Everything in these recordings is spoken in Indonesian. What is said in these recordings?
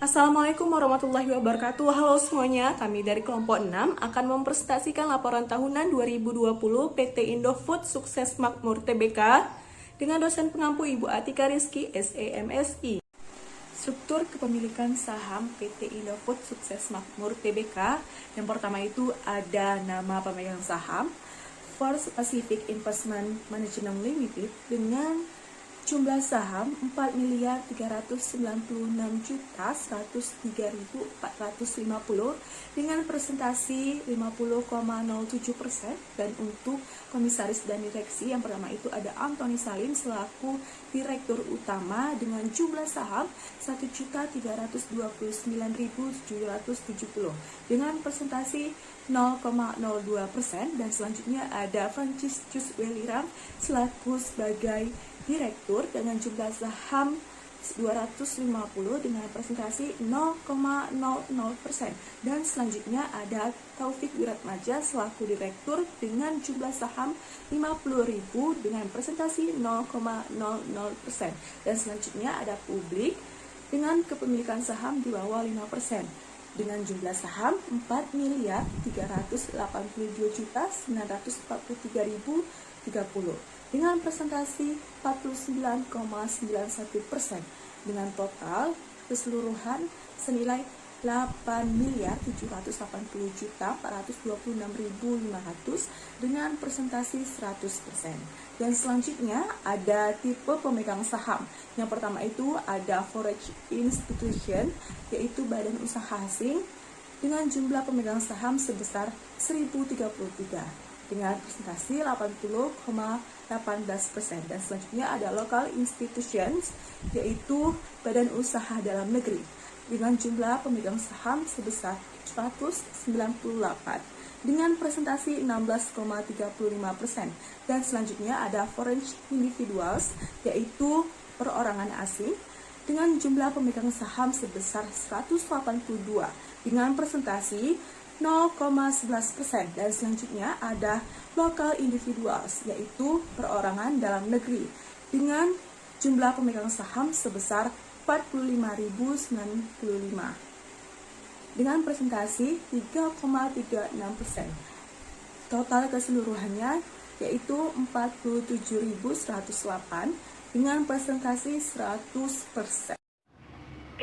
Assalamualaikum warahmatullahi wabarakatuh. Halo semuanya, kami dari kelompok 6 akan mempresentasikan laporan tahunan 2020 PT Indofood Sukses Makmur Tbk dengan dosen pengampu Ibu Atika Rizky, SEMSI. Struktur kepemilikan saham PT Indofood Sukses Makmur Tbk. Yang pertama itu ada nama pemegang saham, First Pacific Investment Management Limited dengan jumlah saham 4.396.103.450 dengan presentasi 50,07%. Dan untuk komisaris dan direksi, yang pertama itu ada Antoni Salim selaku direktur utama dengan jumlah saham 1.329.770 dengan presentasi 0,02%. Dan selanjutnya ada Franciscus Welirang selaku sebagai direktur dengan jumlah saham 250 dengan presentasi 0,00%. Dan selanjutnya ada Taufik Wiratmaja selaku direktur dengan jumlah saham 50.000 dengan presentasi 0,00%. Dan selanjutnya ada publik dengan kepemilikan saham di bawah 5% dengan jumlah saham 4.382.943.030 dengan presentasi 49,91% dengan total keseluruhan senilai 8.780.426.500 dengan presentasi 100%. Dan selanjutnya ada tipe pemegang saham. Yang pertama itu ada Forex Institution, yaitu badan usaha asing dengan jumlah pemegang saham sebesar 1.033 dengan presentasi 80,18%. Dan selanjutnya ada Local Institutions, yaitu badan usaha dalam negeri dengan jumlah pemegang saham sebesar 198 dengan presentasi 16,35%. Dan selanjutnya ada Foreign Individuals, yaitu perorangan asing dengan jumlah pemegang saham sebesar 182 dengan presentasi 0,11%. Dan selanjutnya ada Local Individuals, yaitu perorangan dalam negeri dengan jumlah pemegang saham sebesar 45.095 dengan presentasi 3,36%. Total keseluruhannya yaitu 47.108 dengan presentasi 100%.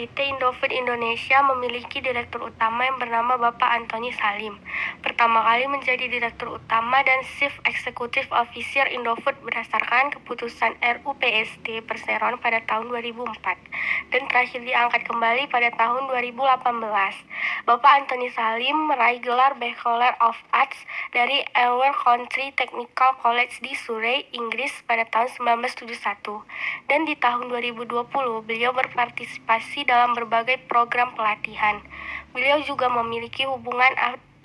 PT Indofood Indonesia memiliki direktur utama yang bernama Bapak Antoni Salim. Pertama kali menjadi direktur utama dan Chief Executive Officer Indofood berdasarkan keputusan RUPSD Perseron pada tahun 2004 dan terakhir diangkat kembali pada tahun 2018. Bapak Antoni Salim meraih gelar Bachelor of Arts dari Our Country Technical College di Surrey, Inggris pada tahun 1971. Dan di tahun 2020 beliau berpartisipasi dalam berbagai program pelatihan. Beliau juga memiliki hubungan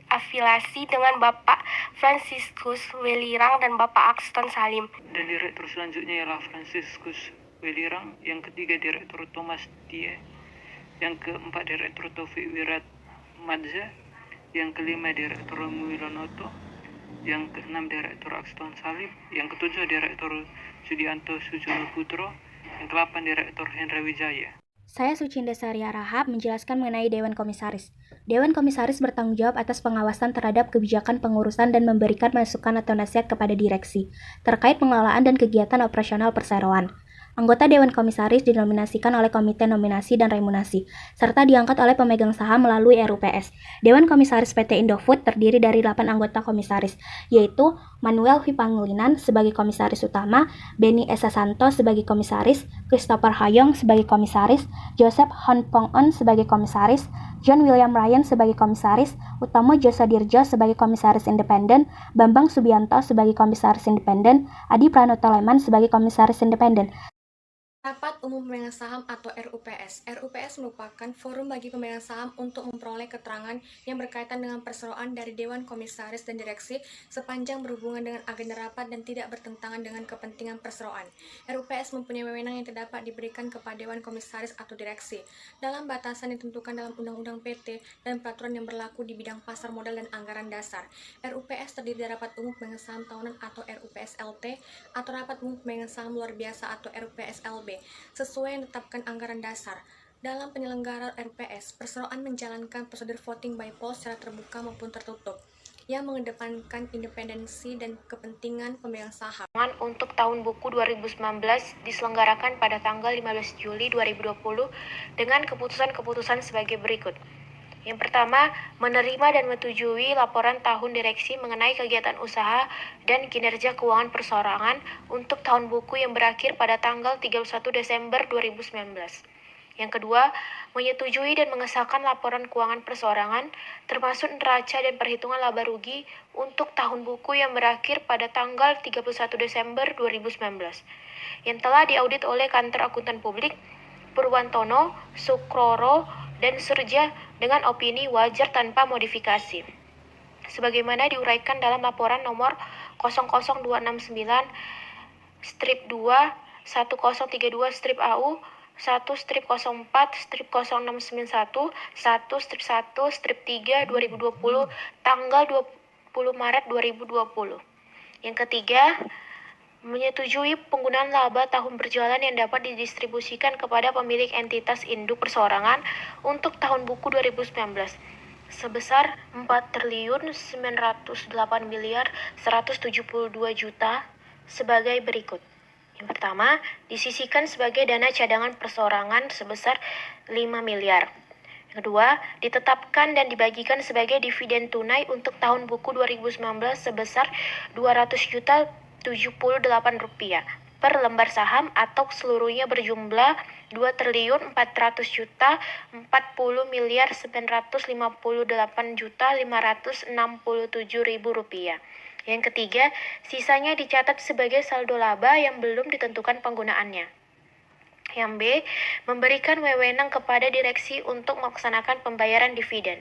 afiliasi dengan Bapak Franciscus Welirang dan Bapak Axton Salim. Dan direktur selanjutnya ialah Franciscus Welirang, yang ketiga direktur Thomas Die, yang keempat direktur Taufik Wiratmadja, yang kelima direktur Muilonoto, yang keenam direktur Axton Salim, yang ketujuh direktur Sudianto Sujono Putro, yang ke-8 direktur Hendra Wijaya. Saya Sucinda Saria Rahab menjelaskan mengenai Dewan Komisaris. Dewan Komisaris bertanggung jawab atas pengawasan terhadap kebijakan pengurusan dan memberikan masukan atau nasihat kepada direksi terkait pengelolaan dan kegiatan operasional perseroan. Anggota Dewan Komisaris dinominasikan oleh Komite Nominasi dan Remunerasi, serta diangkat oleh pemegang saham melalui RUPS. Dewan Komisaris PT Indofood terdiri dari 8 anggota komisaris, yaitu Manuel V. Panglinan sebagai komisaris utama, Benny Esa Santo sebagai komisaris, Christopher Hayong sebagai komisaris, Joseph Hon Pong On sebagai komisaris, John William Ryan sebagai komisaris, Utomo Josadirjo sebagai komisaris independen, Bambang Subianto sebagai komisaris independen, Adi Pranoto Leman sebagai komisaris independen. Rapat Umum Pemegang Saham atau RUPS. RUPS merupakan forum bagi pemegang saham untuk memperoleh keterangan yang berkaitan dengan perseroan dari Dewan Komisaris dan Direksi sepanjang berhubungan dengan agenda rapat dan tidak bertentangan dengan kepentingan perseroan. RUPS mempunyai wewenang yang tidak dapat diberikan kepada Dewan Komisaris atau Direksi dalam batasan ditentukan dalam Undang-Undang PT dan peraturan yang berlaku di bidang pasar modal dan anggaran dasar. RUPS terdiri dari Rapat Umum Pemegang Saham Tahunan atau RUPS-LT atau Rapat Umum Pemegang Saham Luar Biasa atau RUPS-LB sesuai yang ditetapkan anggaran dasar. Dalam penyelenggaraan RUPS, perseroan menjalankan prosedur voting by poll secara terbuka maupun tertutup, yang mengedepankan independensi dan kepentingan pemegang saham. Untuk tahun buku 2019 diselenggarakan pada tanggal 15 Juli 2020 dengan keputusan-keputusan sebagai berikut. Yang pertama, menerima dan menyetujui laporan tahun direksi mengenai kegiatan usaha dan kinerja keuangan perseorangan untuk tahun buku yang berakhir pada tanggal 31 Desember 2019. Yang kedua, menyetujui dan mengesahkan laporan keuangan perseorangan termasuk neraca dan perhitungan laba rugi untuk tahun buku yang berakhir pada tanggal 31 Desember 2019 yang telah diaudit oleh Kantor Akuntan Publik Purwantono, Sukroro, dan Surja dengan opini wajar tanpa modifikasi. Sebagaimana diuraikan dalam laporan nomor 00269 strip 2 1032 strip AU 1 strip 04 strip 0691 1 strip 1 strip 3 2020 tanggal 20 Maret 2020. Yang ketiga, menyetujui penggunaan laba tahun berjalan yang dapat didistribusikan kepada pemilik entitas induk perseorangan untuk tahun buku 2019 sebesar 4.908.172.000.000 sebagai berikut. Yang pertama, disisihkan sebagai dana cadangan perseorangan sebesar 5 miliar. Yang kedua, ditetapkan dan dibagikan sebagai dividen tunai untuk tahun buku 2019 sebesar 200.078 rupiah per lembar saham atau seluruhnya berjumlah 2.440.958.567.000 rupiah. Yang ketiga, sisanya dicatat sebagai saldo laba yang belum ditentukan penggunaannya. Yang B, memberikan wewenang kepada direksi untuk melaksanakan pembayaran dividen.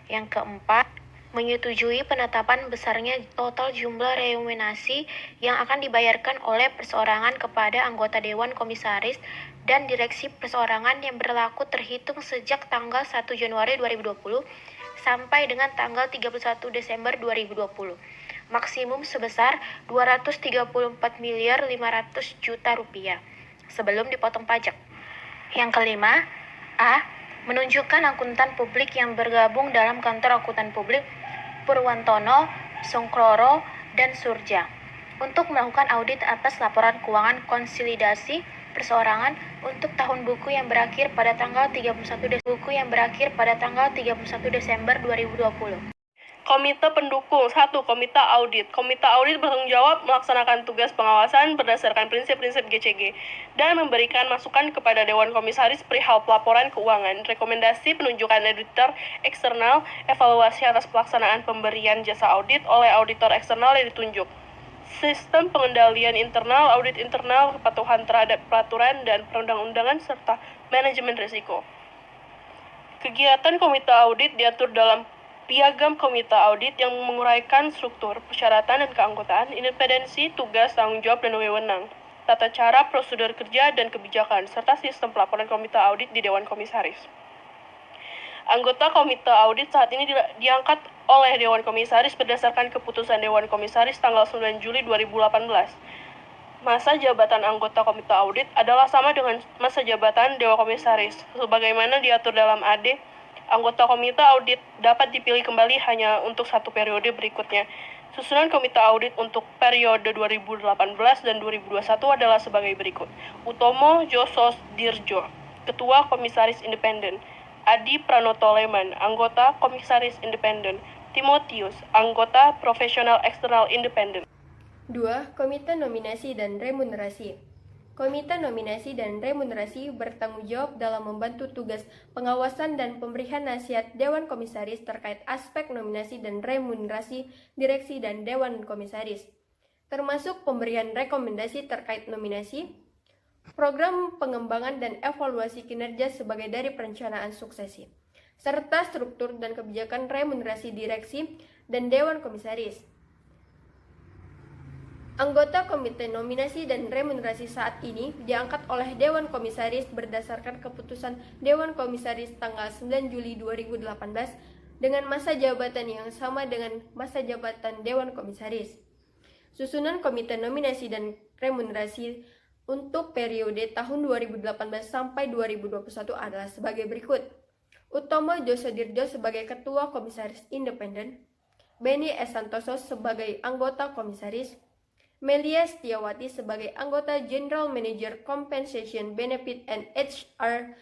Yang keempat, menyetujui penetapan besarnya total jumlah remunerasi yang akan dibayarkan oleh perseorangan kepada anggota Dewan Komisaris dan Direksi Perseorangan yang berlaku terhitung sejak tanggal 1 Januari 2020 sampai dengan tanggal 31 Desember 2020. Maksimum sebesar 234.500.000.000 rupiah sebelum dipotong pajak. Yang kelima, A, menunjukkan akuntan publik yang bergabung dalam Kantor Akuntan Publik Purwantono, Sukroro, dan Surja untuk melakukan audit atas laporan keuangan konsolidasi perseorangan untuk tahun buku yang berakhir pada tanggal 31 Desember 2020. Komite pendukung 1. Komite audit. Komite audit bertanggung jawab melaksanakan tugas pengawasan berdasarkan prinsip-prinsip GCG dan memberikan masukan kepada Dewan Komisaris perihal pelaporan keuangan, rekomendasi penunjukan editor eksternal, evaluasi atas pelaksanaan pemberian jasa audit oleh auditor eksternal yang ditunjuk, sistem pengendalian internal, audit internal, kepatuhan terhadap peraturan dan perundang-undangan, serta manajemen risiko. Kegiatan komite audit diatur dalam Piagam Komite Audit yang menguraikan struktur, persyaratan dan keanggotaan, independensi, tugas, tanggung jawab, dan wewenang, tata cara, prosedur kerja, dan kebijakan, serta sistem pelaporan komite audit di Dewan Komisaris. Anggota komite audit saat ini diangkat oleh Dewan Komisaris berdasarkan keputusan Dewan Komisaris tanggal 9 Juli 2018. Masa jabatan anggota komite audit adalah sama dengan masa jabatan Dewan Komisaris, sebagaimana diatur dalam AD. Anggota komite audit dapat dipilih kembali hanya untuk satu periode berikutnya. Susunan komite audit untuk periode 2018 dan 2021 adalah sebagai berikut. Utomo Josos Dirjo, Ketua Komisaris Independen. Adi Pranoto Leman, Anggota Komisaris Independen. Timotius, Anggota Profesional Eksternal Independen. 2. Komite Nominasi dan Remunerasi. Komite Nominasi dan Remunerasi bertanggung jawab dalam membantu tugas pengawasan dan pemberian nasihat Dewan Komisaris terkait aspek nominasi dan remunerasi direksi dan Dewan Komisaris, termasuk pemberian rekomendasi terkait nominasi, program pengembangan dan evaluasi kinerja sebagai dari perencanaan suksesi, serta struktur dan kebijakan remunerasi direksi dan Dewan Komisaris. Anggota Komite Nominasi dan Remunerasi saat ini diangkat oleh Dewan Komisaris berdasarkan keputusan Dewan Komisaris tanggal 9 Juli 2018 dengan masa jabatan yang sama dengan masa jabatan Dewan Komisaris. Susunan Komite Nominasi dan Remunerasi untuk periode tahun 2018 sampai 2021 adalah sebagai berikut. Utomo Josodirjo sebagai Ketua Komisaris Independen, Beni S. Santoso sebagai anggota komisaris, Melia Setiawati sebagai anggota General Manager Compensation Benefit and HR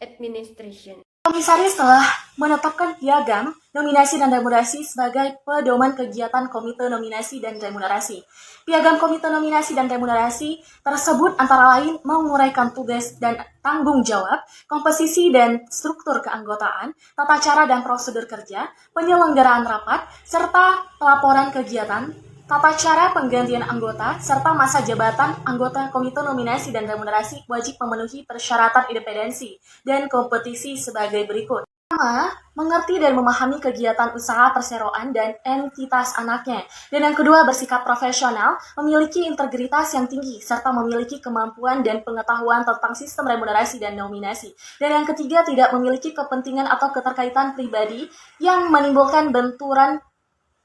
Administration. Komisaris telah menetapkan piagam nominasi dan remunerasi sebagai pedoman kegiatan Komite Nominasi dan Remunerasi. Piagam Komite Nominasi dan Remunerasi tersebut antara lain menguraikan tugas dan tanggung jawab, komposisi dan struktur keanggotaan, tata cara dan prosedur kerja, penyelenggaraan rapat, serta pelaporan kegiatan, tata cara penggantian anggota, serta masa jabatan anggota Komite Nominasi dan Remunerasi wajib memenuhi persyaratan independensi dan kompetisi sebagai berikut. Pertama, mengerti dan memahami kegiatan usaha perseroan dan entitas anaknya. Dan yang kedua, bersikap profesional, memiliki integritas yang tinggi, serta memiliki kemampuan dan pengetahuan tentang sistem remunerasi dan nominasi. Dan yang ketiga, tidak memiliki kepentingan atau keterkaitan pribadi yang menimbulkan benturan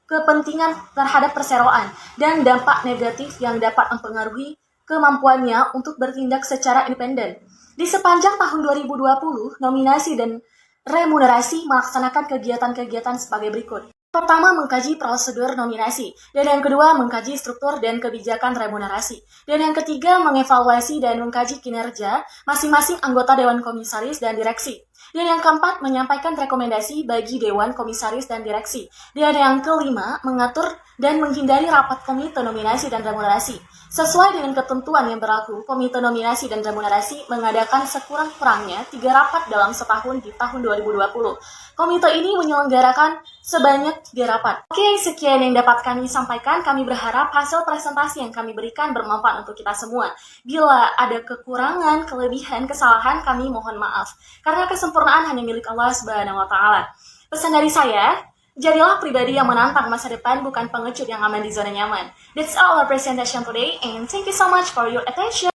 kepentingan terhadap perseroan dan dampak negatif yang dapat mempengaruhi kemampuannya untuk bertindak secara independen. Di sepanjang tahun 2020, nominasi dan remunerasi melaksanakan kegiatan-kegiatan sebagai berikut. Pertama, mengkaji prosedur nominasi. Dan yang kedua, mengkaji struktur dan kebijakan remunerasi. Dan yang ketiga, mengevaluasi dan mengkaji kinerja masing-masing anggota Dewan Komisaris dan Direksi. Dan yang keempat, menyampaikan rekomendasi bagi Dewan Komisaris dan Direksi. Dan yang kelima, mengatur dan menghindari rapat Komite Nominasi dan Remunerasi. Sesuai dengan ketentuan yang berlaku, Komite Nominasi dan Remunerasi mengadakan sekurang-kurangnya 3 rapat dalam setahun di tahun 2020. Komite ini menyelenggarakan sebanyak 3 rapat. Oke, sekian yang dapat kami sampaikan. Kami berharap hasil presentasi yang kami berikan bermanfaat untuk kita semua. Bila ada kekurangan, kelebihan, kesalahan, kami mohon maaf. Karena kesempurnaan hanya milik Allah Subhanahu wa Ta'ala. Pesan dari saya, jadilah pribadi yang menantang masa depan, bukan pengecut yang aman di zona nyaman. That's all our presentation today, and thank you so much for your attention.